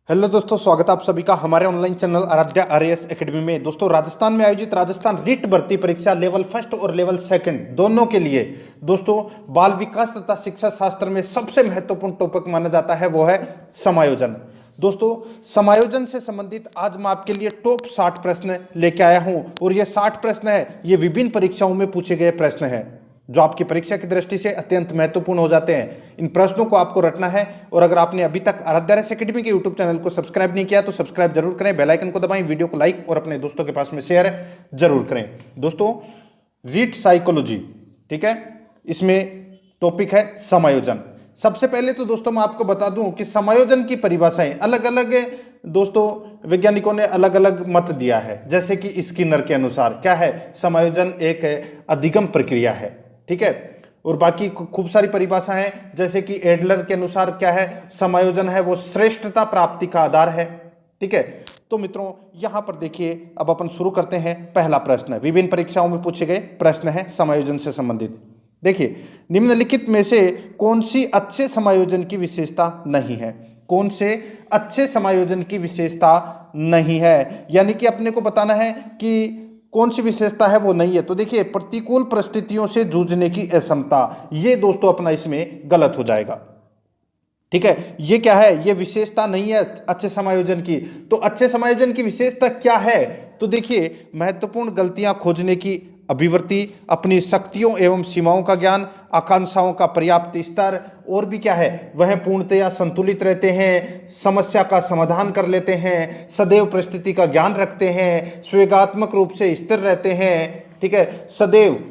Hello दोस्तों, स्वागत है आप सभी का हमारे online channel Aradhya RAS academy में। दोस्तों, राजस्थान में आयोजित राजस्थान रिट भर्ती परीक्षा लेवल फर्स्ट और लेवल सेकंड दोनों के लिए दोस्तों बाल विकास तथा शिक्षा शास्त्र में सबसे महत्वपूर्ण टॉपिक माना जाता है वो है समायोजन। दोस्तों, समायोजन से संबंधित आज मैं आपके लिए टॉप 60 प्रश्न लेके आया हूं और ये 60 प्रश्न है, ये विभिन्न परीक्षाओं में पूछे गए प्रश्न हैं जो आपकी परीक्षा की दृष्टि से अत्यंत महत्वपूर्ण हो जाते हैं। इन प्रश्नों को आपको रटना है और अगर आपने अभी तक आराध्या एकेडमी के यूट्यूब चैनल को सब्सक्राइब नहीं किया तो सब्सक्राइब जरूर करें, बेल आइकन को दबाएं, वीडियो को लाइक और अपने दोस्तों के पास में शेयर जरूर करें। दोस्तों, रीट साइकोलॉजी, ठीक है, इसमें टॉपिक है समायोजन। सबसे पहले तो दोस्तों मैं आपको बता दूं कि समायोजन की परिभाषाएं अलग अलग दोस्तों वैज्ञानिकों ने अलग अलग मत दिया है। जैसे कि स्किनर के अनुसार क्या है, समायोजन एक अधिगम प्रक्रिया है, ठीक है, और बाकी खूब सारी परिभाषा है। जैसे कि एडलर के अनुसार क्या है, समायोजन है वो श्रेष्ठता प्राप्ति का आधार है, ठीक है। तो मित्रों यहां पर देखिए, अब अपन शुरू करते हैं। पहला प्रश्न विभिन्न परीक्षाओं में पूछे गए प्रश्न है समायोजन से संबंधित। देखिए, निम्नलिखित में से कौन सी अच्छे समायोजन की विशेषता नहीं है? कौन से अच्छे समायोजन की विशेषता नहीं है, यानी कि अपने को बताना है कि कौन सी विशेषता है वो नहीं है। तो देखिए, प्रतिकूल परिस्थितियों से जूझने की अक्षमता, ये दोस्तों अपना इसमें गलत हो जाएगा, ठीक है। ये क्या है, ये विशेषता नहीं है अच्छे समायोजन की। तो अच्छे समायोजन की विशेषता क्या है? तो देखिए, महत्वपूर्ण गलतियां खोजने की अभिवृत्ति, अपनी शक्तियों एवं सीमाओं का ज्ञान, आकांक्षाओं का पर्याप्त स्तर, और भी क्या है, वह पूर्णतया संतुलित रहते हैं, समस्या का समाधान कर लेते हैं, सदैव परिस्थिति का ज्ञान रखते हैं, स्वेगात्मक रूप से स्थिर रहते हैं, ठीक है, सदैव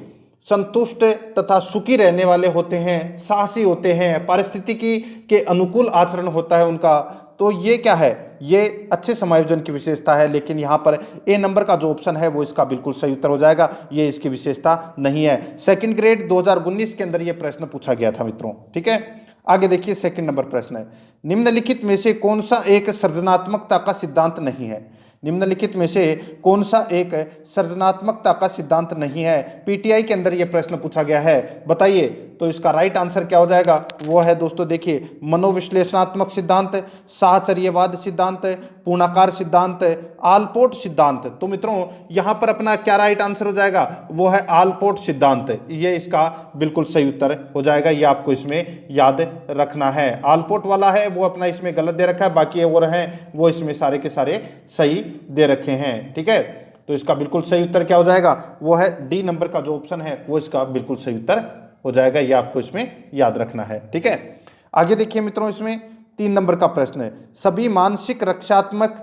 संतुष्ट तथा सुखी रहने वाले होते हैं, साहसी होते हैं, पारिस्थितिकी के अनुकूल आचरण होता है उनका। तो ये क्या है, ये अच्छे समायोजन की विशेषता है। लेकिन यहाँ पर ए नंबर का जो ऑप्शन है वो इसका बिल्कुल सही उत्तर हो जाएगा, ये इसकी विशेषता नहीं है। सेकंड ग्रेड 2019 के अंदर ये प्रश्न पूछा गया था मित्रों, ठीक है। आगे देखिए, सेकंड नंबर प्रश्न है, निम्नलिखित में से कौन सा एक सृजनात्मकता का सिद्धांत नहीं है? निम्नलिखित में से कौन सा एक सृजनात्मकता का सिद्धांत नहीं है? पीटीआई के अंदर यह प्रश्न पूछा गया है, बताइए। तो इसका राइट आंसर क्या हो जाएगा? वो है दोस्तों, देखिए, मनोविश्लेषणात्मक सिद्धांत, साहचर्यवाद सिद्धांत, पूर्णाकार सिद्धांत, आलपोर्ट सिद्धांत। तो मित्रों यहां पर अपना क्या राइट आंसर हो जाएगा? वो है आलपोर्ट सिद्धांत। ये इसका बिल्कुल सही उत्तर हो जाएगा, ये आपको इसमें याद रखना है। आलपोर्ट वाला है वो अपना इसमें गलत दे रखा है, बाकी और हैं वो इसमें सारे के सारे सही दे रखे हैं, ठीक है। तो इसका बिल्कुल सही उत्तर क्या हो जाएगा? वो है डी नंबर का जो ऑप्शन है वो इसका बिल्कुल सही उत्तर हो जाएगा, ये आपको इसमें याद रखना है, ठीक है। आगे देखिए मित्रों, इसमें 3 नंबर का प्रश्न है, सभी मानसिक रक्षात्मक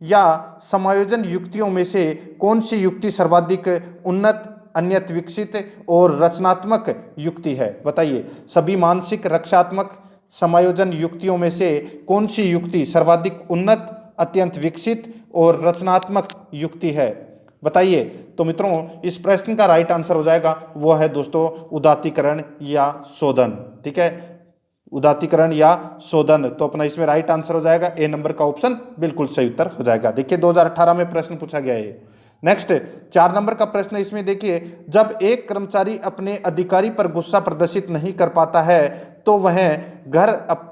या समायोजन युक्तियों में से कौन सी युक्ति सर्वाधिक उन्नत, अन्यथा विकसित और रचनात्मक युक्ति है? बताइए, सभी मानसिक रक्षात्मक समायोजन युक्तियों में से कौन सी युक्ति सर्वाधिक उन्नत, अत्यंत विकसित और रचनात्मक युक्ति है? बताइए। तो मित्रों इस प्रश्न का राइट आंसर हो जाएगा, वो है दोस्तों उदात्तीकरण या शोधन, ठीक है, उदात्तीकरण या शोधन। तो अपना इसमें राइट आंसर हो जाएगा ए नंबर का ऑप्शन बिल्कुल सही उत्तर हो जाएगा। देखिए 2018 में प्रश्न पूछा गया है। नेक्स्ट 4 नंबर का प्रश्न, इसमें देखिए, जब एक कर्मचारी अपने अधिकारी पर गुस्सा प्रदर्शित नहीं कर पाता है तो वह घर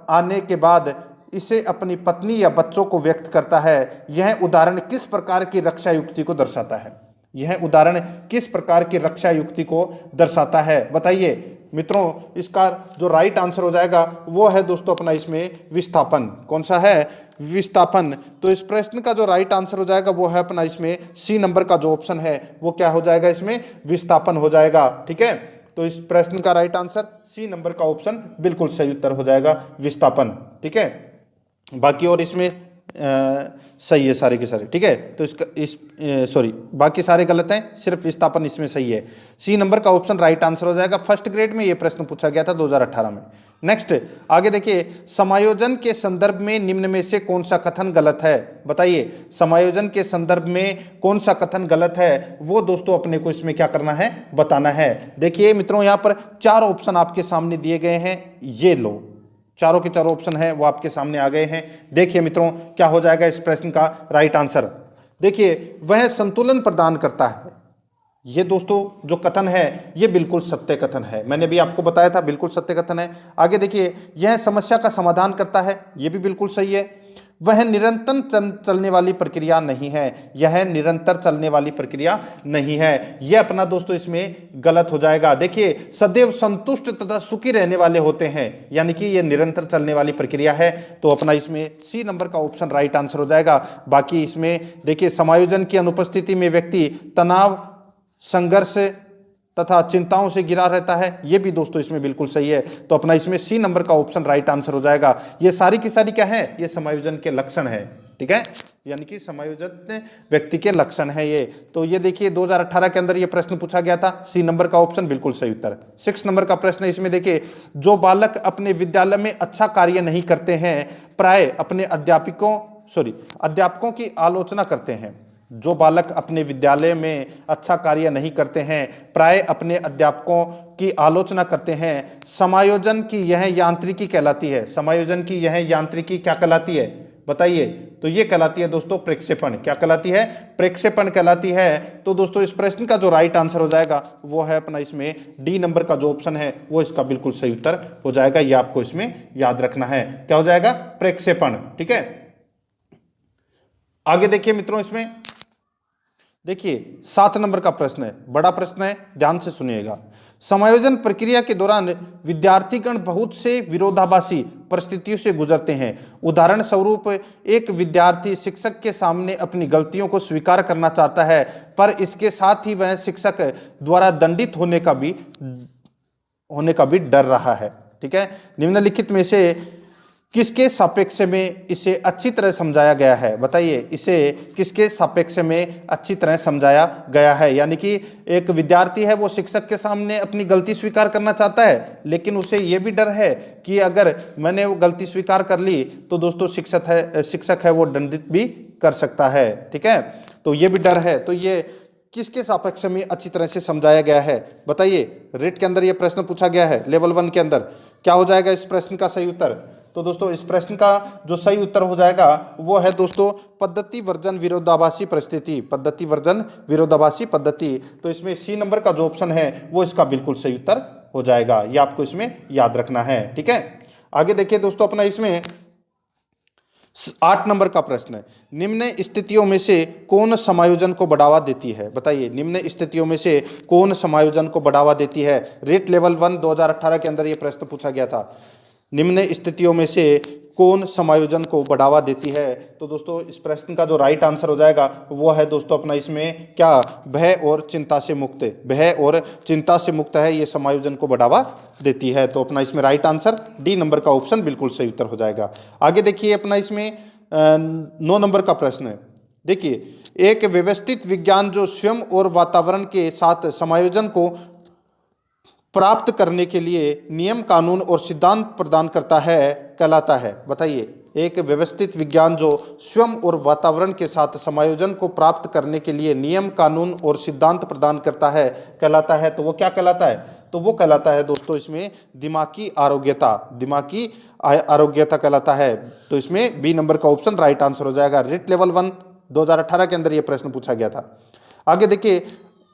आने के बाद इसे अपनी पत्नी या बच्चों को व्यक्त करता है। यह उदाहरण किस प्रकार की रक्षा युक्ति को दर्शाता है? यह उदाहरण किस प्रकार की रक्षा युक्ति को दर्शाता है? बताइए मित्रों, इसका जो राइट आंसर हो जाएगा वो है दोस्तों अपना इसमें विस्थापन। कौन सा है? विस्थापन। तो इस प्रश्न का जो राइट आंसर हो जाएगा वो है अपना इसमें सी नंबर का जो ऑप्शन है वो क्या हो जाएगा? इसमें विस्थापन हो जाएगा, ठीक है। तो इस प्रश्न का राइट आंसर सी नंबर का ऑप्शन बिल्कुल सही उत्तर हो जाएगा, विस्थापन, ठीक है। बाकी और इसमें सही है सारे के सारे, ठीक है। तो इसका बाकी सारे गलत हैं, सिर्फ विस्थापन इसमें सही है। सी नंबर का ऑप्शन राइट आंसर हो जाएगा। फर्स्ट ग्रेड में ये प्रश्न पूछा गया था 2018 में। नेक्स्ट आगे देखिए, समायोजन के संदर्भ में निम्न में से कौन सा कथन गलत है? बताइए, समायोजन के संदर्भ में कौन सा कथन गलत है? वो दोस्तों अपने को इसमें क्या करना है, बताना है। देखिए मित्रों, यहाँ पर 4 ऑप्शन आपके सामने दिए गए हैं, ये लो, चारों के चारों ऑप्शन है वो आपके सामने आ गए हैं। देखिए मित्रों क्या हो जाएगा इस प्रश्न का राइट आंसर? देखिए, वह संतुलन प्रदान करता है। ये दोस्तों जो कथन है ये बिल्कुल सत्य कथन है, मैंने भी आपको बताया था बिल्कुल सत्य कथन है। आगे देखिए, यह समस्या का समाधान करता है, ये भी बिल्कुल सही है। वह निरंतर चलने वाली प्रक्रिया नहीं है। यह निरंतर चलने वाली प्रक्रिया नहीं है। यह अपना दोस्तों इसमें गलत हो जाएगा। देखिए, सदैव संतुष्ट तथा सुखी रहने वाले होते हैं, यानी कि यह निरंतर चलने वाली प्रक्रिया है। तो अपना इसमें सी नंबर का ऑप्शन राइट आंसर हो जाएगा। बाकी इसमें देखिए, समायोजन की अनुपस्थिति में व्यक्ति तनाव, संघर्ष तथा चिंताओं से घिरा रहता है। ये भी दोस्तों इसमें बिल्कुल सही है। तो अपना इसमें सी नंबर का ऑप्शन राइट आंसर हो जाएगा। ये सारी की सारी क्या है, ये समायोजन के लक्षण है। ठीक है, यानी कि समायोजित व्यक्ति के लक्षण है ये। तो ये देखिए 2018 के अंदर ये प्रश्न पूछा गया था। सी नंबर का ऑप्शन बिल्कुल सही उत्तर। 6 नंबर का प्रश्न है, इसमें देखिए, जो बालक अपने विद्यालय में अच्छा कार्य नहीं करते हैं प्राय अपने अध्यापकों की आलोचना करते हैं। जो बालक अपने विद्यालय में अच्छा कार्य नहीं करते हैं प्राय अपने अध्यापकों की आलोचना करते हैं। समायोजन की यह यांत्रिकी कहलाती है। समायोजन की यह यांत्रिकी क्या कहलाती है बताइए? तो ये कहलाती है दोस्तों प्रक्षेपण। क्या कहलाती है? प्रक्षेपण कहलाती है। तो दोस्तों इस प्रश्न का जो राइट आंसर हो जाएगा वो है अपना इसमें डी नंबर का जो ऑप्शन है वो इसका बिल्कुल सही उत्तर हो जाएगा। ये आपको इसमें याद रखना है। क्या हो जाएगा? प्रक्षेपण। ठीक है, आगे देखिए मित्रों, इसमें देखिए 7 नंबर का प्रश्न है, बड़ा प्रश्न है, ध्यान से सुनिएगा। समायोजन प्रक्रिया के दौरान विद्यार्थीगण बहुत से विरोधाभासी परिस्थितियों से गुजरते हैं। उदाहरण स्वरूप, एक विद्यार्थी शिक्षक के सामने अपनी गलतियों को स्वीकार करना चाहता है, पर इसके साथ ही वह शिक्षक द्वारा दंडित होने का भी डर रहा है। ठीक है, निम्नलिखित में से किसके सापेक्ष में इसे अच्छी तरह समझाया गया है? बताइए, इसे किसके सापेक्ष में अच्छी तरह समझाया गया है? यानी कि एक विद्यार्थी है, वो शिक्षक के सामने अपनी गलती स्वीकार करना चाहता है, लेकिन उसे ये भी डर है कि अगर मैंने वो गलती स्वीकार कर ली तो दोस्तों शिक्षक है वो दंडित भी कर सकता है। ठीक है, तो ये भी डर है। तो ये किसके सापेक्ष में अच्छी तरह से समझाया गया है? बताइए, रेट के अंदर ये प्रश्न पूछा गया है लेवल 1 के अंदर। क्या हो जाएगा इस प्रश्न का सही उत्तर? तो दोस्तों इस प्रश्न का जो सही उत्तर हो जाएगा वो है दोस्तों पद्धति वर्जन विरोधाभासी परिस्थिति। पद्धति वर्जन विरोधाभासी पद्धति। तो इसमें सी नंबर का जो ऑप्शन है वो इसका बिल्कुल सही उत्तर हो जाएगा। ये आपको इसमें याद रखना है। ठीक है, आगे देखिए दोस्तों, अपना इसमें 8 नंबर का प्रश्न है, निम्न स्थितियों में से कौन समायोजन को बढ़ावा देती है? बताइए, निम्न स्थितियों में से कौन समायोजन को बढ़ावा देती है? रेट लेवल 1 2018 के अंदर यह प्रश्न पूछा गया था। निम्न स्थितियों में से कौन समायोजन को बढ़ावा देती है? तो दोस्तों इस प्रश्न का जो राइट आंसर हो जाएगा वो है दोस्तों अपना इसमें क्या, भय और चिंता से मुक्त। भय और चिंता से मुक्त है, ये समायोजन को बढ़ावा देती है। तो अपना इसमें राइट आंसर डी नंबर का ऑप्शन बिल्कुल सही उत्तर हो जाएगा। आगे देखिए, अपना इसमें 9 नंबर का प्रश्न है। देखिए, एक व्यवस्थित विज्ञान जो स्वयं और वातावरण के साथ समायोजन को प्राप्त करने के लिए नियम, कानून और सिद्धांत प्रदान करता है कहलाता है। बताइए, एक व्यवस्थित विज्ञान जो स्वयं और वातावरण के साथ समायोजन को प्राप्त करने के लिए नियम, कानून और सिद्धांत प्रदान करता है कहलाता है। तो वो क्या कहलाता है? तो वो कहलाता है दोस्तों इसमें दिमागी आरोग्यता। दिमागी आरोग्यता कहलाता है। तो इसमें बी नंबर का ऑप्शन राइट आंसर हो जाएगा। रेट लेवल 1 2018 के अंदर यह प्रश्न पूछा गया था। आगे देखिए,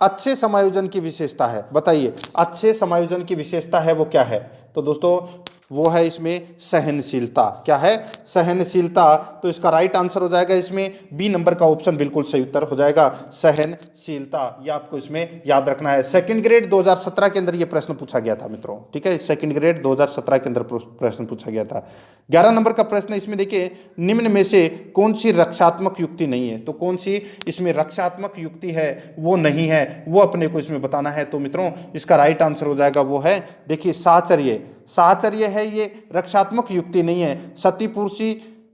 अच्छे समायोजन की विशेषता है। बताइए, अच्छे समायोजन की विशेषता है वो क्या है? तो दोस्तों वो है इसमें सहनशीलता। क्या है? सहनशीलता। तो इसका राइट आंसर हो जाएगा इसमें बी नंबर का ऑप्शन बिल्कुल सही उत्तर हो जाएगा, सहनशीलता। ये आपको इसमें याद रखना है। सेकंड ग्रेड 2017 के अंदर ये प्रश्न पूछा गया था मित्रों। ठीक है, सेकंड ग्रेड 2017 के अंदर प्रश्न पूछा गया था। 11 नंबर का प्रश्न इसमें देखिए, निम्न में से कौन सी रक्षात्मक युक्ति नहीं है? तो कौन सी इसमें रक्षात्मक युक्ति है वो नहीं है, वो अपने को इसमें बताना है। तो मित्रों इसका राइट आंसर हो जाएगा वो है, देखिए, साहचर्य। साहचर्य है, ये रक्षात्मक युक्ति नहीं है।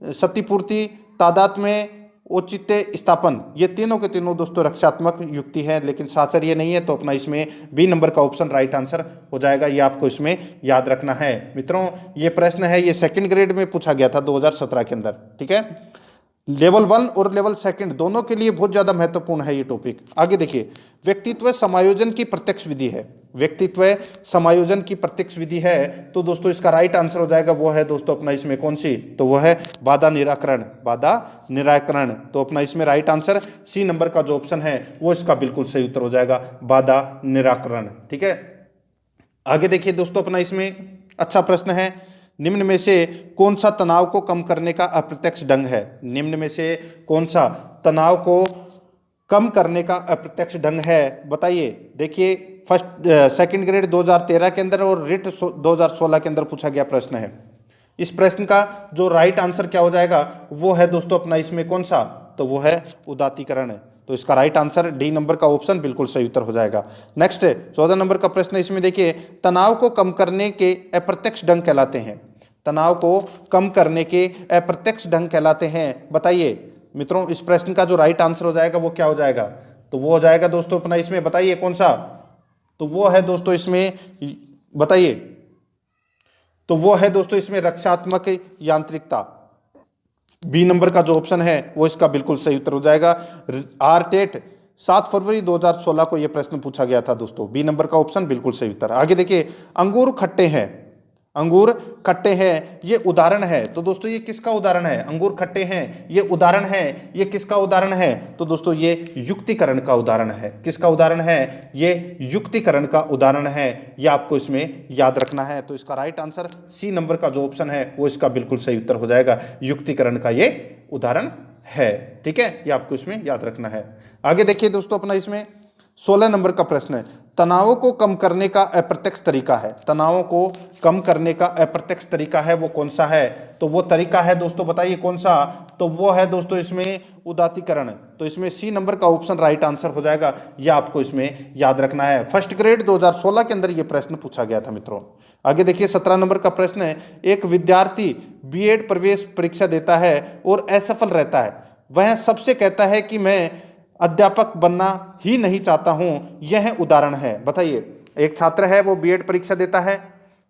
क्षतिपूर्ति, तादात्म्य, औचित्य स्थापन, ये तीनों के तीनों दोस्तों रक्षात्मक युक्ति है, लेकिन साहचर्य नहीं है। तो अपना इसमें बी नंबर का ऑप्शन राइट आंसर हो जाएगा। ये आपको इसमें याद रखना है मित्रों। ये प्रश्न है, ये सेकंड ग्रेड में पूछा गया था 2017 के अंदर। ठीक है, लेवल 1 और लेवल 2 दोनों के लिए बहुत ज़्यादा महत्वपूर्ण है ये टॉपिक। आगे देखिए, व्यक्तित्व समायोजन की प्रत्यक्ष विधि है। व्यक्तित्व समायोजन की प्रत्यक्ष विधि है। तो दोस्तों इसका राइट आंसर हो जाएगा वो है दोस्तों अपना इसमें कौन सी? तो वो है बाधा निराकरण। बाधा निराकरण। तो अपना इसमें राइट आंसर सी नंबर का जो ऑप्शन है वो इसका बिल्कुल सही उत्तर हो जाएगा, बाधा निराकरण। ठीक है, आगे देखिए दोस्तों, अपना इसमें अच्छा प्रश्न है। निम्न में से कौन सा तनाव को कम करने का अप्रत्यक्ष ढंग है? निम्न में से कौन सा तनाव को कम करने का अप्रत्यक्ष ढंग है? बताइए। देखिए फर्स्ट सेकंड ग्रेड 2013 के अंदर और रिट 2016 के अंदर पूछा गया प्रश्न है। इस प्रश्न का जो राइट आंसर क्या हो जाएगा वो है दोस्तों अपना इसमें कौन सा, तो वो है उदात्तीकरण। तो इसका राइट आंसर डी नंबर का ऑप्शन बिल्कुल सही उत्तर हो जाएगा। नेक्स्ट 14 नंबर का प्रश्न इसमें देखिए, तनाव को कम करने के अप्रत्यक्ष ढंग कहलाते हैं। तनाव को कम करने के अप्रत्यक्ष ढंग कहलाते हैं। बताइए मित्रों, इस प्रश्न का जो राइट आंसर हो जाएगा वो क्या हो जाएगा, तो वो हो जाएगा दोस्तों अपना इसमें, बताइए कौन सा, तो वो है दोस्तों इसमें, बताइए, तो वो है दोस्तों इसमें रक्षात्मक यांत्रिकता। बी नंबर का जो ऑप्शन है वो इसका बिल्कुल सही उत्तर हो जाएगा। आरटेट 7 फरवरी 2016 को यह प्रश्न पूछा गया था दोस्तों। बी नंबर का ऑप्शन बिल्कुल सही उत्तर। आगे देखिए, अंगूर खट्टे हैं, अंगूर खट्टे हैं, ये उदाहरण है। तो दोस्तों ये किसका उदाहरण है? अंगूर खट्टे हैं ये उदाहरण है, ये किसका उदाहरण है? तो दोस्तों ये युक्तिकरण का उदाहरण है। किसका उदाहरण है? ये युक्तिकरण का उदाहरण है। ये आपको इसमें याद रखना है। तो इसका राइट आंसर सी नंबर का जो ऑप्शन है वो इसका बिल्कुल सही उत्तर हो जाएगा। युक्तिकरण का ये उदाहरण है। ठीक है, ये आपको इसमें याद रखना है। आगे देखिए दोस्तों अपना इसमें 16 नंबर का प्रश्न है, तनावों को कम करने का अप्रत्यक्ष तरीका है। तनावों को कम करने का अप्रत्यक्ष तरीका है वो कौन सा है? तो वो तरीका है दोस्तों, बताइए कौन सा, तो वो है दोस्तों इसमें उदात्तीकरण। तो इसमें सी नंबर का ऑप्शन राइट आंसर हो जाएगा। ये आपको इसमें याद रखना है। फर्स्ट ग्रेड 2016 के अंदर ये प्रश्न पूछा गया था मित्रों। आगे देखिए 17 नंबर का प्रश्न है, एक विद्यार्थी बीएड प्रवेश परीक्षा देता है और असफल रहता है। वह सबसे कहता है कि मैं अध्यापक बनना ही नहीं चाहता हूं, यह उदाहरण है। बताइए, एक छात्र है वो बीएड परीक्षा देता है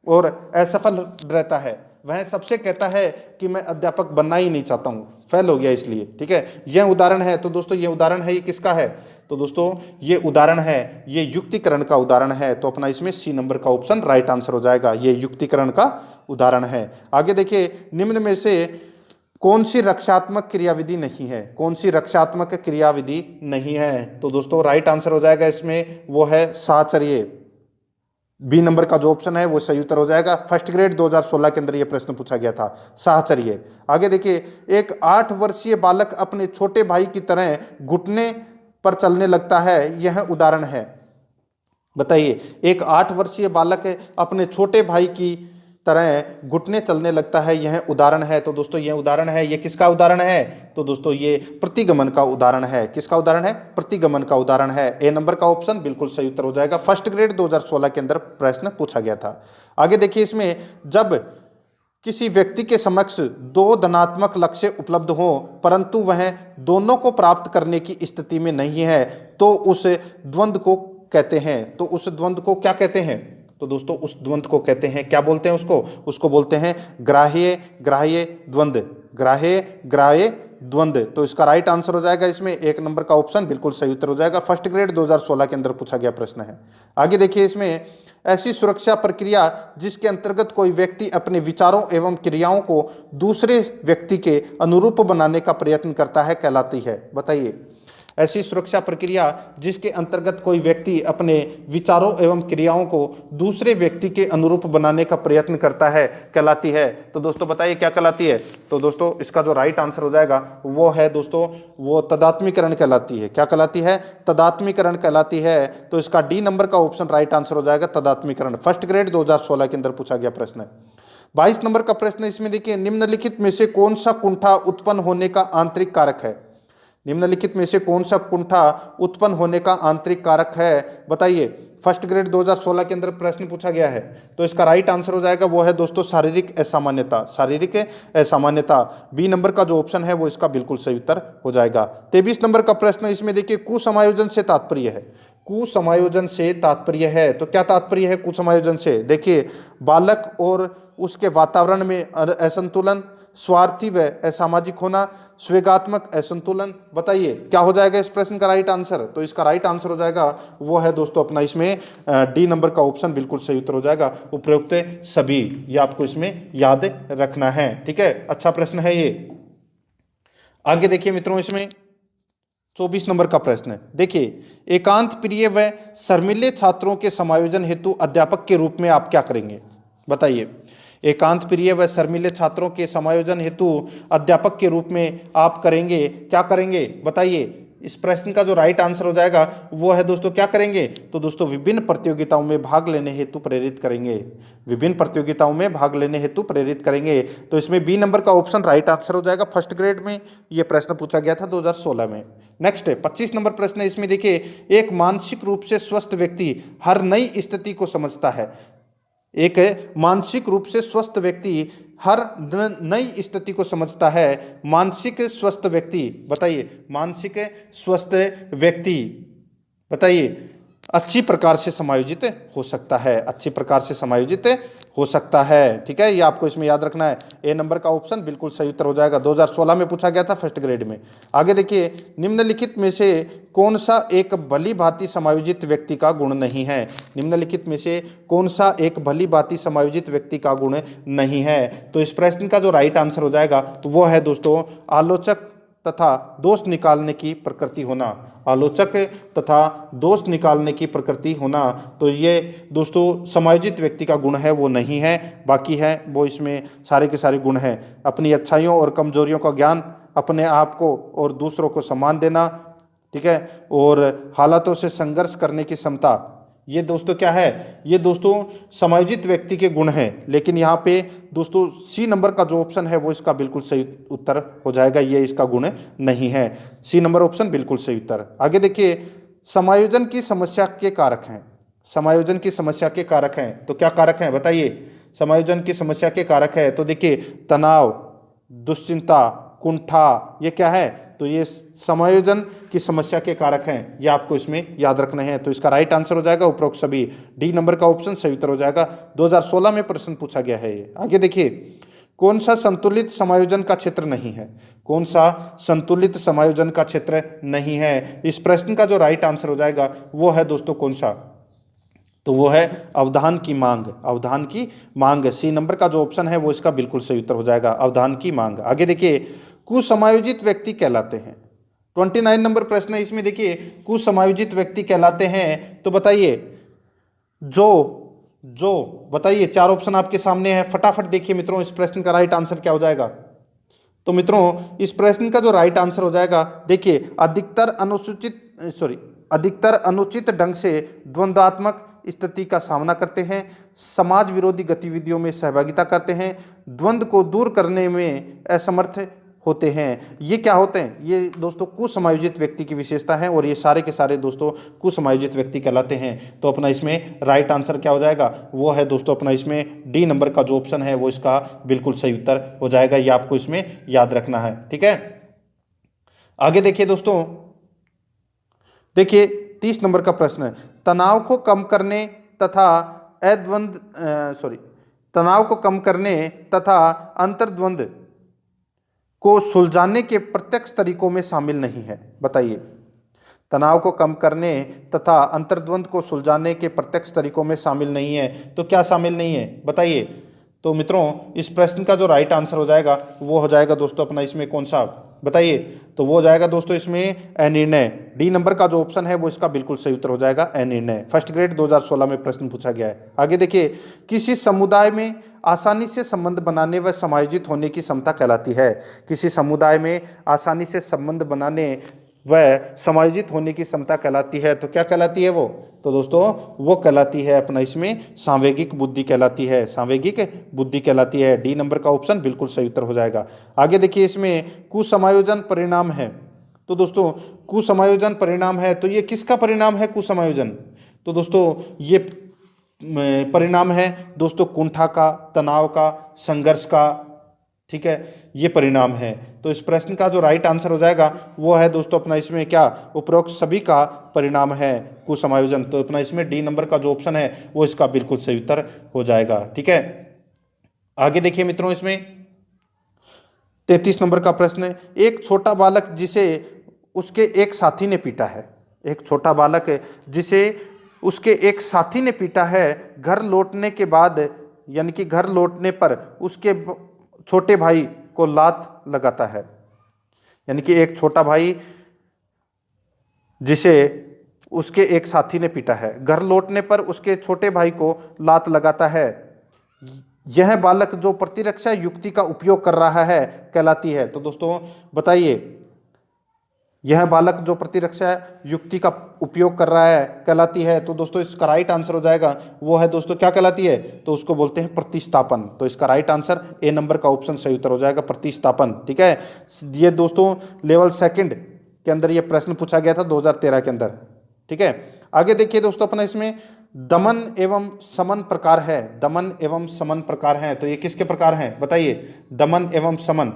और असफल रहता है। वह सबसे कहता है कि मैं अध्यापक बनना ही नहीं चाहता हूं, फेल हो गया इसलिए। ठीक है, यह उदाहरण है। तो दोस्तों ये उदाहरण है, ये किसका है? तो दोस्तों ये उदाहरण है, ये युक्तिकरण का उदाहरण है। तो अपना इसमें सी नंबर का ऑप्शन राइट आंसर हो जाएगा। ये युक्तिकरण का उदाहरण है। आगे देखिए, निम्न में से कौन सी रक्षात्मक क्रियाविधि नहीं है? कौन सी रक्षात्मक क्रियाविधि नहीं है? तो दोस्तों राइट आंसर हो जाएगा इसमें वो है साहचर्य। बी नंबर का जो ऑप्शन है वो सही उत्तर हो जाएगा। फर्स्ट ग्रेड 2016 के अंदर यह प्रश्न पूछा गया था, साहचर्य। आगे देखिए, एक 8 वर्षीय बालक अपने छोटे भाई की तरह घुटने पर चलने लगता है, यह उदाहरण है। बताइए, एक 8 वर्षीय बालक अपने छोटे भाई की तरह घुटने चलने लगता है, यह उदाहरण है। तो दोस्तों यह उदाहरण है, ये किसका उदाहरण है? तो दोस्तों ये प्रतिगमन का उदाहरण है। किसका उदाहरण है? प्रतिगमन का उदाहरण है। ए नंबर का ऑप्शन बिल्कुल सही उत्तर हो जाएगा। फर्स्ट ग्रेड 2016 के अंदर प्रश्न पूछा गया था। आगे देखिए, इसमें जब किसी व्यक्ति के समक्ष 2 धनात्मक लक्ष्य उपलब्ध हो परंतु वह दोनों को प्राप्त करने की स्थिति में नहीं है तो उस द्वंद्व को कहते हैं। तो उस द्वंद्व को क्या कहते हैं? तो दोस्तों उस द्वंद्व को कहते हैं, क्या बोलते हैं उसको? उसको बोलते हैं ग्राह्य ग्राह्य द्वंद्व। ग्राह्य ग्राह्य द्वंद्व। तो इसका राइट आंसर हो जाएगा इसमें 1 नंबर का ऑप्शन बिल्कुल सही उत्तर हो जाएगा। फर्स्ट ग्रेड 2016 के अंदर पूछा गया प्रश्न है। आगे देखिए, इसमें ऐसी सुरक्षा प्रक्रिया जिसके अंतर्गत कोई व्यक्ति अपने विचारों एवं क्रियाओं को दूसरे व्यक्ति के अनुरूप बनाने का प्रयत्न करता है कहलाती है। बताइए, ऐसी सुरक्षा प्रक्रिया जिसके अंतर्गत कोई व्यक्ति अपने विचारों एवं क्रियाओं को दूसरे व्यक्ति के अनुरूप बनाने का प्रयत्न करता है कहलाती है। तो दोस्तों बताइए क्या कहलाती है? तो दोस्तों इसका जो राइट आंसर हो जाएगा वो है दोस्तों वो तदात्मीकरण कहलाती है। क्या कहलाती है? तदात्मीकरण कहलाती है। तो इसका डी नंबर का ऑप्शन राइट आंसर हो जाएगा, तदात्मीकरण। फर्स्ट ग्रेड 2016 के अंदर पूछा गया प्रश्न है। 22 नंबर का प्रश्न इसमें देखिए, निम्नलिखित में से कौन सा कुंठा उत्पन्न होने का आंतरिक कारक है? निम्नलिखित में से कौन सा कुंठा उत्पन्न होने का आंतरिक कारक है? बताइए। फर्स्ट ग्रेड 2016 के अंदर प्रश्न पूछा गया है। तो इसका राइट आंसर हो जाएगा वो है दोस्तों शारीरिक असामान्यता। शारीरिक असामान्यता। बी नंबर का जो ऑप्शन है वो इसका बिल्कुल सही उत्तर हो जाएगा। 23 नंबर का प्रश्न इसमें देखिए, कुसमायोजन से तात्पर्य है। कुसमायोजन से तात्पर्य है, तो क्या तात्पर्य है कुसमायोजन से? देखिए, बालक और उसके वातावरण में असंतुलन, स्वार्थी व असामाजिक होना, स्वेगात्मक असंतुलन। बताइए क्या हो जाएगा इस प्रश्न का राइट आंसर? तो इसका राइट आंसर हो जाएगा वो है दोस्तों अपना इसमें डी नंबर का ऑप्शन बिल्कुल सही उत्तर हो जाएगा, उपरोक्त सभी। ये आपको इसमें याद रखना है। ठीक है, अच्छा प्रश्न है ये। आगे देखिए मित्रों, इसमें 24 नंबर का प्रश्न है। देखिए, एकांत प्रिय व शर्मीले छात्रों के समायोजन हेतु अध्यापक के रूप में आप क्या करेंगे? बताइए, एकांत प्रिय व शर्मीले छात्रों के समायोजन हेतु अध्यापक के रूप में आप करेंगे, क्या करेंगे बताइए। इस प्रश्न का जो राइट आंसर हो जाएगा वो है दोस्तों क्या करेंगे, तो दोस्तों विभिन्न प्रतियोगिताओं में भाग लेने हेतु प्रेरित करेंगे, विभिन्न प्रतियोगिताओं में भाग लेने हेतु प्रेरित करेंगे। तो इसमें बी नंबर का ऑप्शन राइट आंसर हो जाएगा। फर्स्ट ग्रेड में ये प्रश्न पूछा गया था 2016 में। नेक्स्ट 25 नंबर प्रश्न है, इसमें देखिए, एक मानसिक रूप से स्वस्थ व्यक्ति हर नई स्थिति को समझता है। एक मानसिक रूप से स्वस्थ व्यक्ति हर नई स्थिति को समझता है। मानसिक स्वस्थ व्यक्ति बताइए, मानसिक स्वस्थ व्यक्ति बताइए अच्छी प्रकार से समायोजित हो सकता है, अच्छी प्रकार से समायोजित हो सकता है। ठीक है, ये आपको इसमें याद रखना है। ए नंबर का ऑप्शन बिल्कुल सही उत्तर हो जाएगा। 2016 में पूछा गया था फर्स्ट ग्रेड में। आगे देखिए, निम्नलिखित में से कौन सा एक भली भांति समायोजित व्यक्ति का गुण नहीं है। निम्नलिखित में से कौन सा एक भली भांति समायोजित व्यक्ति का गुण नहीं है। तो इस प्रश्न का जो राइट आंसर हो जाएगा वो है दोस्तों आलोचक तथा दोष निकालने की प्रकृति होना। आलोचक तथा दोष निकालने की प्रकृति होना, तो ये दोस्तों समायोजित व्यक्ति का गुण है, वो नहीं है। बाकी है वो इसमें सारे के सारे गुण हैं। अपनी अच्छाइयों और कमजोरियों का ज्ञान, अपने आप को और दूसरों को सम्मान देना, ठीक है, और हालातों से संघर्ष करने की क्षमता, ये दोस्तों क्या है, ये दोस्तों समायोजित व्यक्ति के गुण हैं। लेकिन यहाँ पे दोस्तों सी नंबर का जो ऑप्शन है वो इसका बिल्कुल सही उत्तर हो जाएगा, ये इसका गुण नहीं है। सी नंबर ऑप्शन बिल्कुल सही उत्तर। आगे देखिए, समायोजन की समस्या के कारक हैं। समायोजन की समस्या के कारक हैं, तो क्या कारक हैं बताइए। समायोजन की समस्या के कारक है तो देखिए तनाव, दुश्चिंता, कुंठा, ये क्या है, तो ये समायोजन की समस्या के कारक हैं। ये आपको इसमें याद रखना है। तो इसका राइट आंसर हो जाएगा उपरोक्त सभी। डी नंबर का ऑप्शन सही उत्तर हो जाएगा। 2016 में प्रश्न पूछा गया है ये। आगे देखिए, कौन सा संतुलित समायोजन का क्षेत्र नहीं है। कौन सा संतुलित समायोजन का क्षेत्र नहीं है। इस प्रश्न का जो राइट आंसर हो जाएगा वो है दोस्तों कौन सा, तो वो है अवधान की मांग। अवधान की मांग, सी नंबर का जो ऑप्शन है वो इसका बिल्कुल सही उत्तर हो जाएगा, अवधान की मांग। आगे देखिए, कुसमायोजित व्यक्ति कहलाते हैं। 29 नंबर प्रश्न है, इसमें देखिए कुसमायोजित व्यक्ति कहलाते हैं, तो बताइए जो बताइए। चार ऑप्शन आपके सामने है, फटाफट देखिए मित्रों इस प्रश्न का राइट आंसर क्या हो जाएगा। तो मित्रों इस प्रश्न का जो राइट आंसर हो जाएगा, देखिए अधिकतर अनुचित ढंग से द्वंद्वात्मक स्थिति का सामना करते हैं, समाज विरोधी गतिविधियों में सहभागिता करते हैं, द्वंद्व को दूर करने में असमर्थ होते हैं। ये क्या होते हैं, ये दोस्तों कुसमायोजित व्यक्ति की विशेषता है और ये सारे के सारे दोस्तों कुसमायोजित व्यक्ति कहलाते हैं। तो अपना इसमें राइट आंसर क्या हो जाएगा, वो है दोस्तों अपना इसमें डी नंबर का जो ऑप्शन है वो इसका बिल्कुल सही उत्तर हो जाएगा। ये आपको इसमें याद रखना है। ठीक है, आगे देखिए दोस्तों, देखिए 30 नंबर का प्रश्न है, तनाव को कम करने तथा अंतर्द्वंद को सुलझाने के प्रत्यक्ष तरीकों में शामिल नहीं है। बताइए, तनाव को कम करने तथा अंतर्द्वंद को सुलझाने के प्रत्यक्ष तरीकों में शामिल नहीं है, तो क्या शामिल नहीं है बताइए। तो मित्रों इस प्रश्न का जो राइट आंसर हो जाएगा वो हो जाएगा दोस्तों अपना इसमें कौन सा बताइए, तो वो हो जाएगा दोस्तों इसमें अनिर्णय। डी नंबर का जो ऑप्शन है वो इसका बिल्कुल सही उत्तर हो जाएगा अनिर्णय। फर्स्ट ग्रेड 2016 में प्रश्न पूछा गया है। आगे देखिए, किसी समुदाय में आसानी से संबंध बनाने व समायोजित होने की क्षमता कहलाती है। किसी समुदाय में आसानी से संबंध बनाने व समायोजित होने की क्षमता कहलाती है, तो क्या कहलाती है वो, तो दोस्तों वो कहलाती है अपना इसमें सांवेगिक बुद्धि कहलाती है। सांवेगिक बुद्धि कहलाती है। डी नंबर का ऑप्शन बिल्कुल सही उत्तर हो जाएगा। आगे देखिए, इसमें कुसमायोजन परिणाम है, तो दोस्तों कुसमायोजन परिणाम है, तो ये किसका परिणाम है कुसमायोजन, तो दोस्तों ये परिणाम है दोस्तों कुंठा का, तनाव का, संघर्ष का। ठीक है, ये परिणाम है। तो इस प्रश्न का जो राइट आंसर हो जाएगा वो है दोस्तों अपना इसमें क्या, उपरोक्त सभी का परिणाम है कुसमायोजन। तो अपना इसमें डी नंबर का जो ऑप्शन है वो इसका बिल्कुल सही उत्तर हो जाएगा। ठीक है, आगे देखिए मित्रों, इसमें 33 नंबर का प्रश्न है, एक छोटा बालक जिसे उसके एक साथी ने पीटा है। एक छोटा बालक जिसे उसके एक साथी ने पीटा है, घर लौटने के बाद यानी कि घर लौटने पर उसके छोटे भाई को लात लगाता है। यानी कि एक छोटा भाई जिसे उसके एक साथी ने पीटा है, घर लौटने पर उसके छोटे भाई को लात लगाता है। यह बालक जो प्रतिरक्षा युक्ति का उपयोग कर रहा है कहलाती है। तो दोस्तों बताइए, यह बालक जो प्रतिरक्षा युक्ति का उपयोग कर रहा है कहलाती है। तो दोस्तों इसका राइट आंसर हो जाएगा वो है दोस्तों क्या कहलाती है, तो उसको बोलते हैं प्रतिस्थापन। तो इसका राइट आंसर ए नंबर का ऑप्शन सही उत्तर हो जाएगा, प्रतिस्थापन। ठीक है, ये दोस्तों लेवल सेकंड के अंदर ये प्रश्न पूछा गया था 2013 के अंदर। ठीक है, आगे देखिए दोस्तों अपना इसमें दमन एवं समन प्रकार है, दमन एवं समन प्रकार हैं। तो ये किसके प्रकार हैं बताइए, दमन एवं समन।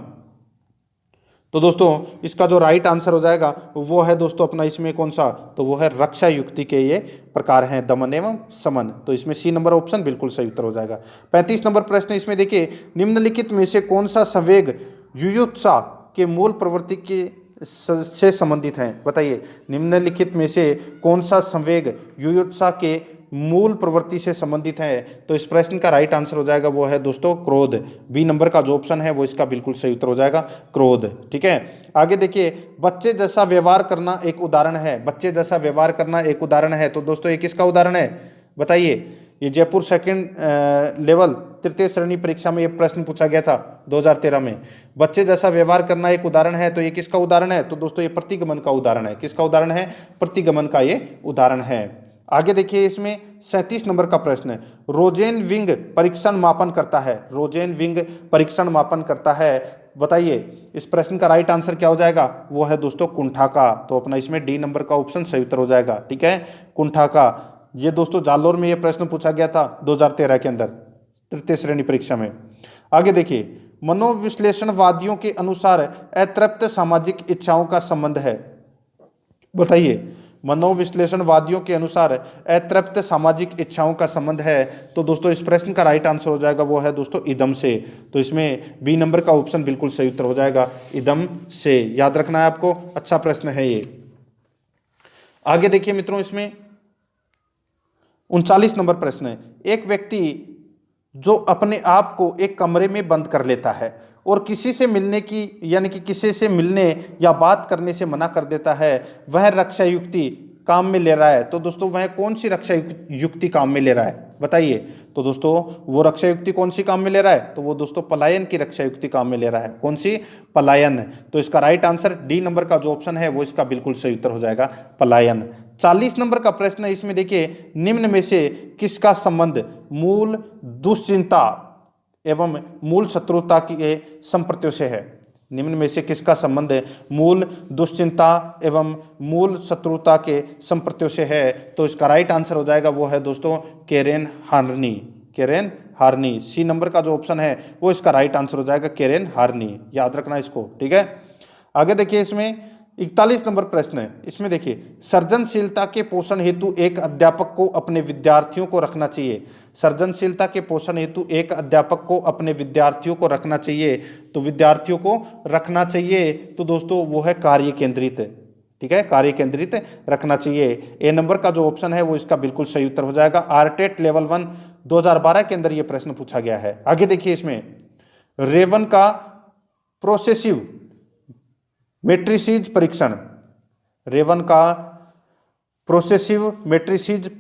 तो दोस्तों इसका जो राइट आंसर हो जाएगा वो है दोस्तों अपना इसमें कौन सा, तो वो है रक्षा युक्ति के ये प्रकार हैं, दमन एवं समन। तो इसमें सी नंबर ऑप्शन बिल्कुल सही उत्तर हो जाएगा। 35 नंबर प्रश्न इसमें देखिए, निम्नलिखित में से कौन सा संवेग युयुत्सा के मूल प्रवृत्ति के से संबंधित हैं बताइए, निम्नलिखित में से कौन सा संवेग युयुत्सा के मूल प्रवृत्ति से संबंधित है। तो इस प्रश्न का राइट आंसर हो जाएगा वो है दोस्तों क्रोध। बी नंबर का जो ऑप्शन है वो इसका बिल्कुल सही उत्तर हो जाएगा, क्रोध। ठीक है, आगे देखिए, बच्चे जैसा व्यवहार करना एक उदाहरण है, बच्चे जैसा व्यवहार करना एक उदाहरण है। तो दोस्तों ये किसका उदाहरण है बताइए, ये जयपुर सेकंड लेवल तृतीय श्रेणी परीक्षा में ये प्रश्न पूछा गया था 2013 में। बच्चे जैसा व्यवहार करना एक उदाहरण है, तो ये किसका उदाहरण है, तो दोस्तों ये प्रतिगमन का उदाहरण है। किसका उदाहरण है, प्रतिगमन का ये उदाहरण है। आगे देखिए इसमें 37 नंबर का प्रश्न है, रोजेन विंग परीक्षण मापन करता है, रोजेन विंग परीक्षण मापन करता है बताइए, इस प्रश्न का राइट आंसर क्या हो जाएगा, वो है दोस्तों कुंठा का। तो अपना इसमें डी नंबर का ऑप्शन सही उत्तर हो जाएगा। ठीक है, कुंठा का। ये दोस्तों जालोर में ये प्रश्न पूछा गया था 2013 के अंदर तृतीय श्रेणी परीक्षा में। आगे देखिए, मनोविश्लेषणवादियों के अनुसार अतृप्त सामाजिक इच्छाओं का संबंध है बताइए, मनोविश्लेषणवादियों के अनुसार अतृप्त सामाजिक इच्छाओं का संबंध है। तो दोस्तों इस प्रश्न का राइट आंसर हो जाएगा वो है दोस्तों इदम से। तो इसमें बी नंबर का ऑप्शन बिल्कुल सही उत्तर हो जाएगा, इदम से। याद रखना है आपको, अच्छा प्रश्न है ये। आगे देखिए मित्रों, इसमें 39 नंबर प्रश्न है, एक व्यक्ति जो अपने आप को एक कमरे में बंद कर लेता है और किसी से मिलने की यानी कि किसी से मिलने या बात करने से मना कर देता है, वह रक्षा युक्ति काम में ले रहा है। तो दोस्तों वह कौन सी रक्षा युक्ति काम में ले रहा है बताइए, तो दोस्तों वो रक्षा युक्ति कौन सी काम में ले रहा है, तो वो दोस्तों पलायन की रक्षा युक्ति काम में ले रहा है। कौन सी, पलायन। तो इसका राइट आंसर डी नंबर का जो ऑप्शन है वो इसका बिल्कुल सही उत्तर हो जाएगा, पलायन। 40 नंबर का प्रश्न है, इसमें देखिए, निम्न में से किसका संबंध मूल दुश्चिंता एवं मूल शत्रुता के संप्रत्यों से है, निम्न में से किसका संबंध मूल दुश्चिंता एवं मूल शत्रुता के संप्रत्यों से है। तो इसका राइट आंसर हो जाएगा वो है दोस्तों Karen Horney, Karen Horney. C number का जो ऑप्शन है वो इसका राइट आंसर हो जाएगा, केरेन हार्नी। याद रखना इसको। ठीक है, आगे देखिए इसमें 41 नंबर प्रश्न है, इसमें देखिए, सृजनशीलता के पोषण हेतु एक अध्यापक को अपने विद्यार्थियों को रखना चाहिए, सृजनशीलता के पोषण हेतु एक अध्यापक को अपने विद्यार्थियों को रखना चाहिए। तो विद्यार्थियों को रखना चाहिए तो दोस्तों वो है कार्य केंद्रित। ठीक है, कार्य केंद्रित रखना चाहिए। ए नंबर का जो ऑप्शन है वो इसका बिल्कुल सही उत्तर हो जाएगा। आरटेट लेवल 1 2012 के अंदर ये प्रश्न पूछा गया है। आगे देखिए इसमें, रेवन का प्रोसेसिव मेट्रिसीज परीक्षण, रेवन का प्रोसेसिव मेट्रिसीज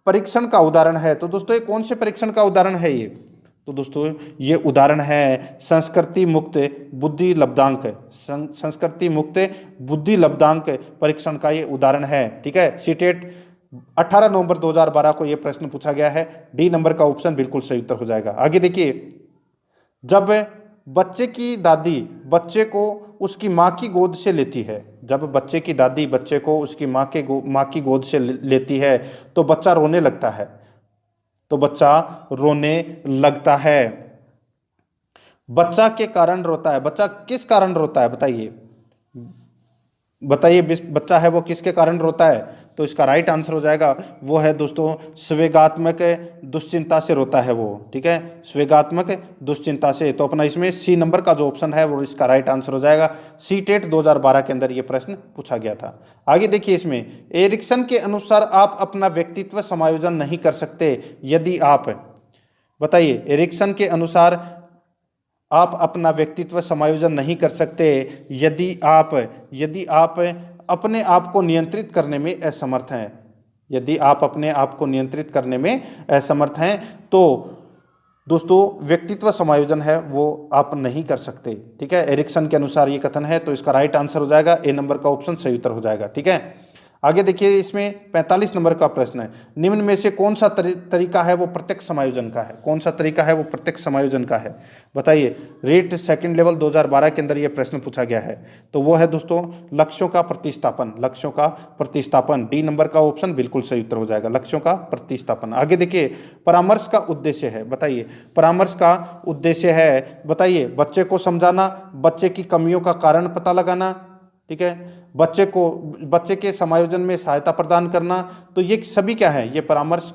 परीक्षण का उदाहरण है। तो दोस्तों ये कौन से परीक्षण का उदाहरण है ये, तो दोस्तों ये उदाहरण है संस्कृति मुक्त बुद्धि लब्धांक, संस्कृति मुक्त बुद्धि लब्धांक परीक्षण का ये उदाहरण है। ठीक है, सीटेट 18 नवंबर 2012 को ये प्रश्न पूछा गया है। डी नंबर का ऑप्शन बिल्कुल सही उत्तर हो जाएगा। आगे देखिए, जब बच्चे की दादी बच्चे को उसकी माँ की गोद से लेती है, जब बच्चे की दादी बच्चे को उसकी माँ की गोद से लेती है तो बच्चा रोने लगता है, तो बच्चा रोने लगता है। बच्चा के कारण रोता है, बच्चा किस कारण रोता है बताइए, बताइए बच्चा है वो किसके कारण रोता है। तो इसका राइट आंसर हो जाएगा वो है दोस्तों स्वेगात्मक दुश्चिंता से रोता है वो। ठीक है, स्वेगात्मक दुश्चिंता से। तो अपना इसमें सी नंबर का जो ऑप्शन है वो इसका राइट आंसर हो जाएगा। सीटेट 2012 के अंदर ये प्रश्न पूछा गया था। आगे देखिए इसमें, एरिक्सन के अनुसार आप अपना व्यक्तित्व समायोजन नहीं कर सकते यदि आप, बताइए एरिक्सन के अनुसार आप अपना व्यक्तित्व समायोजन नहीं कर सकते यदि आप अपने आप को नियंत्रित करने में असमर्थ हैं। यदि आप अपने आप को नियंत्रित करने में असमर्थ हैं तो दोस्तों व्यक्तित्व समायोजन है वो आप नहीं कर सकते। ठीक है, एरिक्सन के अनुसार ये कथन है, तो इसका राइट आंसर हो जाएगा ए नंबर का ऑप्शन सही उत्तर हो जाएगा। ठीक है, आगे देखिए, इसमें 45 नंबर का प्रश्न है, निम्न में से कौन सा तरीका है वो प्रत्यक्ष समायोजन का है? कौन सा तरीका है वो प्रत्यक्ष समायोजन का है? बताइए। रेट सेकंड लेवल 2012 के अंदर ये प्रश्न पूछा गया है, तो वो है दोस्तों लक्ष्यों का प्रतिस्थापन। लक्ष्यों का प्रतिस्थापन, डी नंबर का ऑप्शन बिल्कुल सही उत्तर हो जाएगा, लक्ष्यों का प्रतिस्थापन। आगे देखिए, परामर्श का उद्देश्य है, बताइए परामर्श का उद्देश्य है, बताइए बच्चे को समझाना, बच्चे की कमियों का कारण पता लगाना, ठीक है, बच्चे के समायोजन में सहायता प्रदान करना, तो ये सभी क्या है, ये परामर्श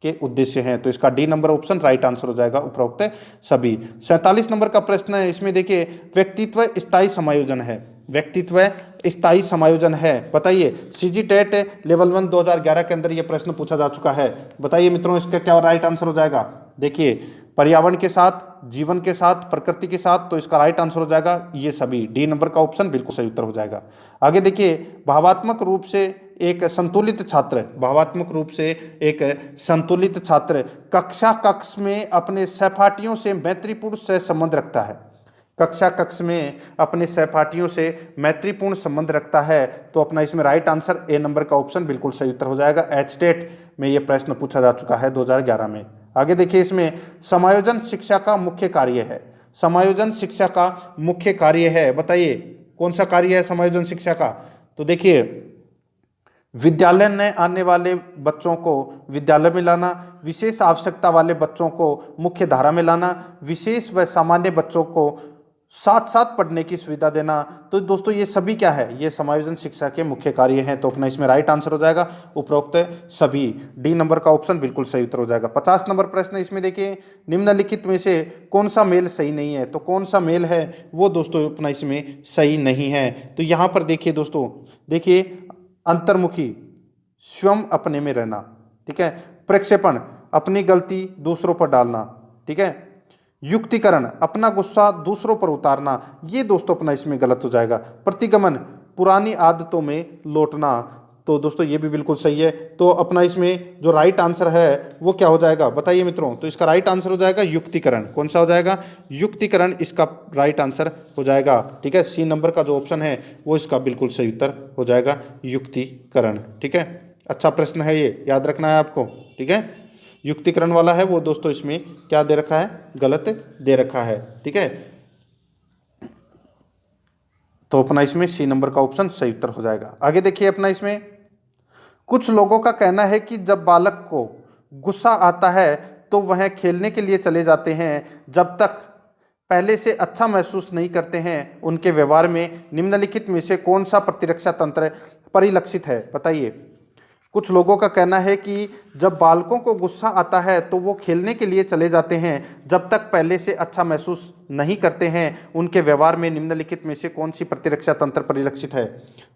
के उद्देश्य हैं। तो इसका D number option right answer हो जाएगा, उपरोक्त सभी। 47 नंबर का प्रश्न है, इसमें देखिए व्यक्तित्व स्थायी समायोजन है, व्यक्तित्व स्थायी समायोजन है, बताइए। सीजी टेट लेवल 1 2011 के अंदर ये प्रश्न पूछा जा चुका है, बताइए मित्रों इसका क्या राइट आंसर हो जाएगा? देखिए पर्यावरण के साथ, जीवन के साथ, प्रकृति के साथ, तो इसका राइट आंसर हो जाएगा ये सभी, डी नंबर का ऑप्शन बिल्कुल सही उत्तर हो जाएगा। आगे देखिए, भावात्मक रूप से एक संतुलित छात्र, भावात्मक रूप से एक संतुलित छात्र कक्ष में अपने सहपाठियों से मैत्रीपूर्ण संबंध रखता है, कक्ष में अपने सहपाठियों से मैत्रीपूर्ण संबंध रखता है, तो अपना इसमें राइट आंसर ए नंबर का ऑप्शन बिल्कुल सही उत्तर हो जाएगा। एच टेट में यह प्रश्न पूछा जा चुका है 2011 में। आगे देखिए, इसमें समायोजन शिक्षा का मुख्य कार्य है, समायोजन शिक्षा का मुख्य कार्य है, बताइए कौन सा कार्य है समायोजन शिक्षा का? तो देखिए, विद्यालय में आने वाले बच्चों को विद्यालय में लाना, विशेष आवश्यकता वाले बच्चों को मुख्य धारा में लाना, विशेष व सामान्य बच्चों को साथ साथ पढ़ने की सुविधा देना, तो दोस्तों ये सभी क्या है, ये समायोजन शिक्षा के मुख्य कार्य हैं, तो अपना इसमें राइट आंसर हो जाएगा उपरोक्त सभी, डी नंबर का ऑप्शन बिल्कुल सही उत्तर हो जाएगा। 50 नंबर प्रश्न, इसमें देखिए निम्नलिखित में से कौन सा मेल सही नहीं है? तो कौन सा मेल है वो दोस्तों अपना इसमें सही नहीं है? तो यहाँ पर देखिए दोस्तों, देखिए अंतर्मुखी, स्वयं अपने में रहना, ठीक है, प्रक्षेपण अपनी गलती दूसरों पर डालना, ठीक है, युक्तिकरण अपना गुस्सा दूसरों पर उतारना, ये दोस्तों अपना इसमें गलत हो जाएगा। प्रतिगमन पुरानी आदतों में लौटना, तो दोस्तों ये भी बिल्कुल सही है, तो अपना इसमें जो राइट आंसर है वो क्या हो जाएगा बताइए मित्रों? तो इसका राइट आंसर हो जाएगा युक्तिकरण। कौन सा हो जाएगा? युक्तिकरण इसका राइट आंसर हो जाएगा, ठीक है, सी नंबर का जो ऑप्शन है वो इसका बिल्कुल सही उत्तर हो जाएगा, युक्तिकरण। ठीक है, अच्छा प्रश्न है ये, याद रखना है आपको, ठीक है। युक्तिकरण वाला है वो दोस्तों इसमें क्या दे रखा है? गलत दे रखा है, ठीक है, तो अपना इसमें सी नंबर का ऑप्शन सही उत्तर हो जाएगा। आगे देखिए, अपना इसमें कुछ लोगों का कहना है कि जब बालक को गुस्सा आता है तो वह खेलने के लिए चले जाते हैं, जब तक पहले से अच्छा महसूस नहीं करते हैं। उनके व्यवहार में निम्नलिखित में से कौन सा प्रतिरक्षा तंत्र परिलक्षित है? बताइए। कुछ लोगों का कहना है कि जब बालकों को गुस्सा आता है तो वो खेलने के लिए चले जाते हैं, जब तक पहले से अच्छा महसूस नहीं करते हैं। उनके व्यवहार में निम्नलिखित में से कौन सी प्रतिरक्षा तंत्र परिलक्षित है?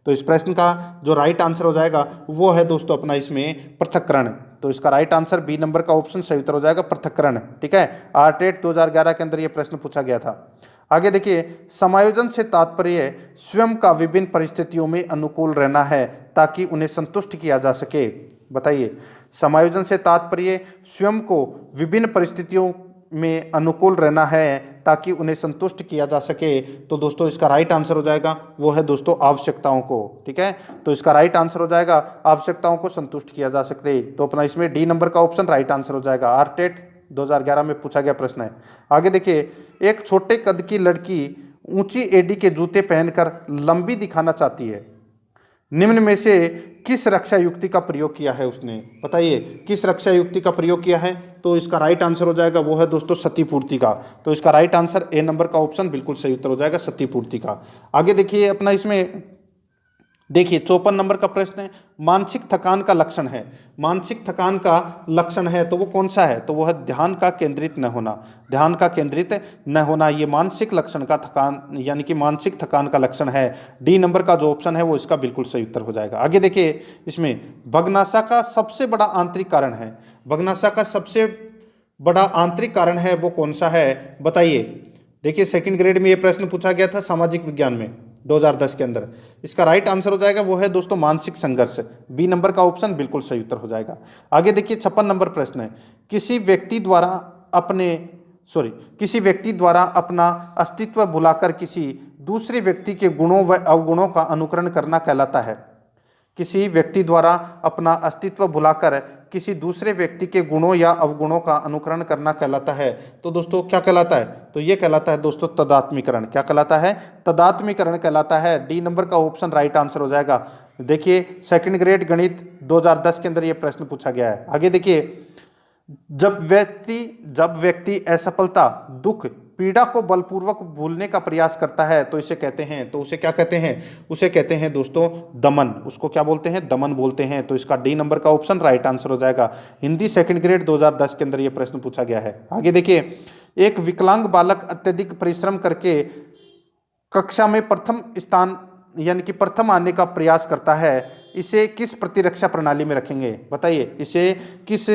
तो इस प्रश्न का जो राइट आंसर हो जाएगा वो है दोस्तों अपना इसमें पृथक्करण। तो इसका राइट आंसर बी नंबर का ऑप्शन सही उत्तर हो जाएगा, पृथक्करण। ठीक है, आरटेट 2011 के अंदर ये प्रश्न पूछा गया था। आगे देखिए, समायोजन से तात्पर्य स्वयं का विभिन्न परिस्थितियों में अनुकूल रहना है ताकि उन्हें संतुष्ट किया जा सके। बताइए, समायोजन से तात्पर्य स्वयं को विभिन्न परिस्थितियों में अनुकूल रहना है ताकि उन्हें संतुष्ट किया जा सके। तो दोस्तों इसका राइट आंसर हो जाएगा वो है दोस्तों आवश्यकताओं को। ठीक है, तो इसका राइट आंसर हो जाएगा आवश्यकताओं को संतुष्ट किया जा सकते। तो अपना इसमें डी नंबर का ऑप्शन राइट आंसर हो जाएगा। आरटेट 2011 में पूछा गया प्रश्न है। आगे देखिए, एक छोटे कद की लड़की ऊंची एडी के जूते पहनकर लंबी दिखाना चाहती है। निम्न में से किस रक्षा युक्ति का प्रयोग किया है उसने? बताइए, किस रक्षा युक्ति का प्रयोग किया है? तो इसका राइट आंसर हो जाएगा वो है दोस्तों सतीपूर्ति का। तो इसका राइट आंसर ए नंबर का ऑप्शन बिल्कुल सही उत्तर हो जाएगा, सतीपूर्ति का। आगे देखिए, अपना इसमें देखिए 54 नंबर का प्रश्न है, मानसिक थकान का लक्षण है। मानसिक थकान का लक्षण है तो वो कौन सा है? तो वो है ध्यान का केंद्रित न होना। ध्यान का केंद्रित न होना ये मानसिक लक्षण का थकान यानी कि मानसिक थकान का लक्षण है। डी नंबर का जो ऑप्शन है वो इसका बिल्कुल सही उत्तर हो जाएगा। आगे देखिए, इसमें भग्नाशा का सबसे बड़ा आंतरिक कारण है। भग्नाशा का सबसे बड़ा आंतरिक कारण है वो कौन सा है? बताइए। देखिए, सेकंड ग्रेड में ये प्रश्न पूछा गया था सामाजिक विज्ञान में। 2010 के अंदर। इसका राइट आंसर हो जाएगा वो है दोस्तों मानसिक संघर्ष। बी नंबर का ऑप्शन बिल्कुल सही उत्तर हो जाएगा। आगे देखिए 56 नंबर प्रश्न है, किसी व्यक्ति द्वारा अपना अस्तित्व भुलाकर किसी दूसरे व्यक्ति के गुणों व अवगुणों का अनुकरण करना कहलाता है। किसी व्यक्ति द्वारा अपना अस्तित्व भुलाकर किसी दूसरे व्यक्ति के गुणों या अवगुणों का अनुकरण करना कहलाता है। तो दोस्तों क्या कहलाता है? तो ये कहलाता है दोस्तों तदात्मीकरण। क्या कहलाता है? तदात्मीकरण कहलाता है। डी नंबर का ऑप्शन राइट आंसर हो जाएगा। देखिए सेकंड ग्रेड गणित 2010 के अंदर ये प्रश्न पूछा गया है। आगे देखिए, जब व्यक्ति असफलता, दुख, पीड़ा को बलपूर्वक भूलने का प्रयास करता है तो इसे कहते हैं, तो उसे क्या कहते हैं? उसे कहते हैं दोस्तों दमन। उसको क्या बोलते हैं? दमन बोलते हैं। तो इसका डी नंबर का ऑप्शन राइट आंसर हो जाएगा। हिंदी सेकंड ग्रेड 2010 के अंदर यह प्रश्न पूछा गया है। आगे देखिए, एक विकलांग बालक अत्यधिक परिश्रम करके कक्षा में प्रथम स्थान यानी कि प्रथम आने का प्रयास करता है, इसे किस प्रतिरक्षा प्रणाली में रखेंगे? बताइए, इसे किस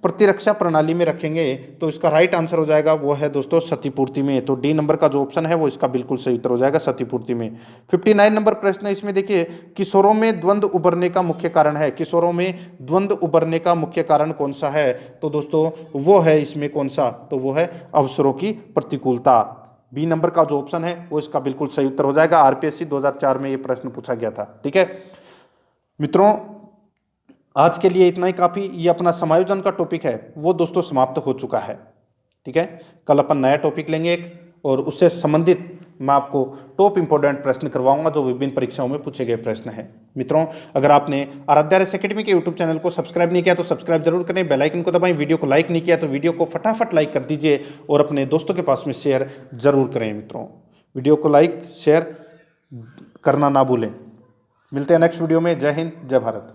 प्रतिरक्षा प्रणाली में रखेंगे? तो इसका राइट आंसर हो जाएगा वो है दोस्तों क्षतिपूर्ति में। तो डी नंबर का जो ऑप्शन है वो इसका बिल्कुल सही उत्तर हो जाएगा, क्षतिपूर्ति में। 59 नंबर प्रश्न है, इसमें देखिए किशोरों में द्वंद्व उभरने का मुख्य कारण है। किशोरों में द्वंद्व उभरने का मुख्य कारण कौन सा है? तो दोस्तों वो है इसमें कौन सा? तो वो है अवसरों की प्रतिकूलता। बी नंबर का जो ऑप्शन है वो इसका बिल्कुल सही उत्तर हो जाएगा। आरपीएससी 2004 में ये प्रश्न पूछा गया था। ठीक है मित्रों, आज के लिए इतना ही काफ़ी। ये अपना समायोजन का टॉपिक है वो दोस्तों समाप्त हो चुका है। ठीक है, कल अपन नया टॉपिक लेंगे एक, और उससे संबंधित मैं आपको टॉप इंपोर्टेंट प्रश्न करवाऊंगा जो विभिन्न परीक्षाओं में पूछे गए प्रश्न हैं। मित्रों, अगर आपने आराध्या आरएस एकेडमी के यूट्यूब चैनल को सब्सक्राइब नहीं किया तो सब्सक्राइब जरूर करें, बेल आइकन को दबाएं, वीडियो को लाइक नहीं किया तो वीडियो को फटाफट लाइक कर दीजिए और अपने दोस्तों के पास में शेयर जरूर करें। मित्रों, वीडियो को लाइक शेयर करना ना भूलें। मिलते हैं नेक्स्ट वीडियो में। जय हिंद, जय भारत।